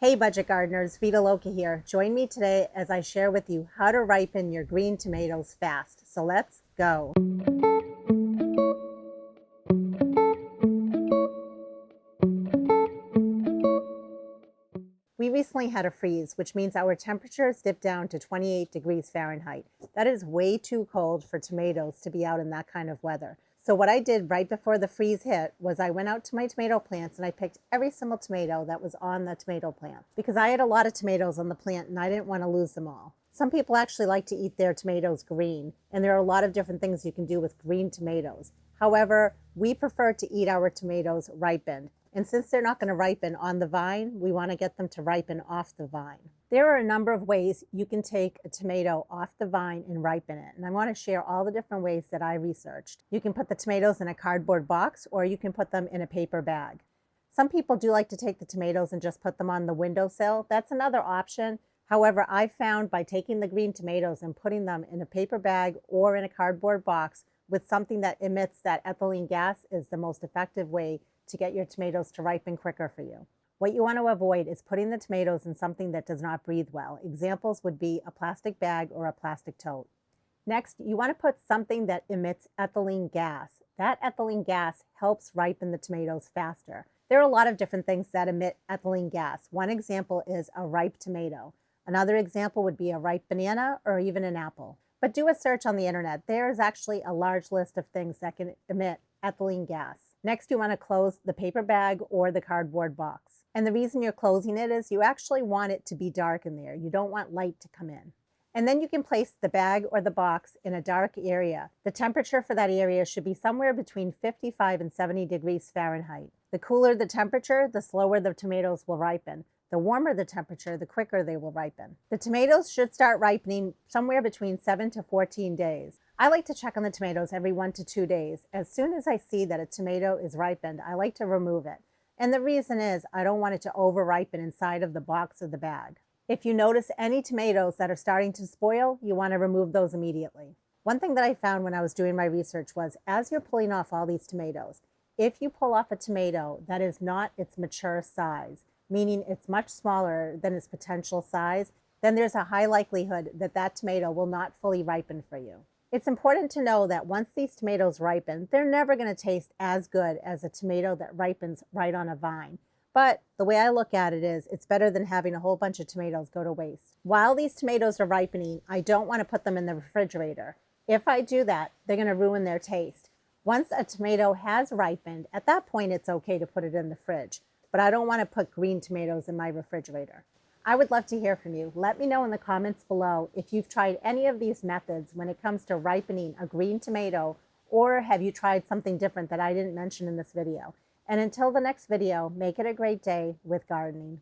Hey budget gardeners, Vita Loca here. Join me today as I share with you how to ripen your green tomatoes fast. So let's go. We recently had a freeze, which means our temperatures dipped down to 28 degrees Fahrenheit. That is way too cold for tomatoes to be out in that kind of weather. So what I did right before the freeze hit was I went out to my tomato plants and I picked every single tomato that was on the tomato plant because I had a lot of tomatoes on the plant and I didn't want to lose them all. Some people actually like to eat their tomatoes green, and there are a lot of different things you can do with green tomatoes. However, we prefer to eat our tomatoes ripened. And since they're not going to ripen on the vine, we want to get them to ripen off the vine. There are a number of ways you can take a tomato off the vine and ripen it. And I want to share all the different ways that I researched. You can put the tomatoes in a cardboard box, or you can put them in a paper bag. Some people do like to take the tomatoes and just put them on the windowsill. That's another option. However, I found by taking the green tomatoes and putting them in a paper bag or in a cardboard box with something that emits that ethylene gas is the most effective way to get your tomatoes to ripen quicker for you. What you want to avoid is putting the tomatoes in something that does not breathe well. Examples would be a plastic bag or a plastic tote. Next, you want to put something that emits ethylene gas. That ethylene gas helps ripen the tomatoes faster. There are a lot of different things that emit ethylene gas. One example is a ripe tomato. Another example would be a ripe banana or even an apple. But do a search on the internet. There is actually a large list of things that can emit ethylene gas. Next, you want to close the paper bag or the cardboard box. And the reason you're closing it is you actually want it to be dark in there. You don't want light to come in. And then you can place the bag or the box in a dark area. The temperature for that area should be somewhere between 55 and 70 degrees Fahrenheit. The cooler the temperature, the slower the tomatoes will ripen. The warmer the temperature, the quicker they will ripen. The tomatoes should start ripening somewhere between 7 to 14 days. I like to check on the tomatoes every 1 to 2 days. As soon as I see that a tomato is ripened, I like to remove it. And the reason is I don't want it to over ripen inside of the box or the bag. If you notice any tomatoes that are starting to spoil, you want to remove those immediately. One thing that I found when I was doing my research was as you're pulling off all these tomatoes, if you pull off a tomato that is not its mature size, meaning it's much smaller than its potential size, then there's a high likelihood that that tomato will not fully ripen for you. It's important to know that once these tomatoes ripen, they're never going to taste as good as a tomato that ripens right on a vine. But the way I look at it is it's better than having a whole bunch of tomatoes go to waste. While these tomatoes are ripening, I don't want to put them in the refrigerator. If I do that, they're going to ruin their taste. Once a tomato has ripened, at that point it's okay to put it in the fridge. But I don't want to put green tomatoes in my refrigerator. I would love to hear from you. Let me know in the comments below if you've tried any of these methods when it comes to ripening a green tomato, or have you tried something different that I didn't mention in this video. And until the next video, make it a great day with gardening.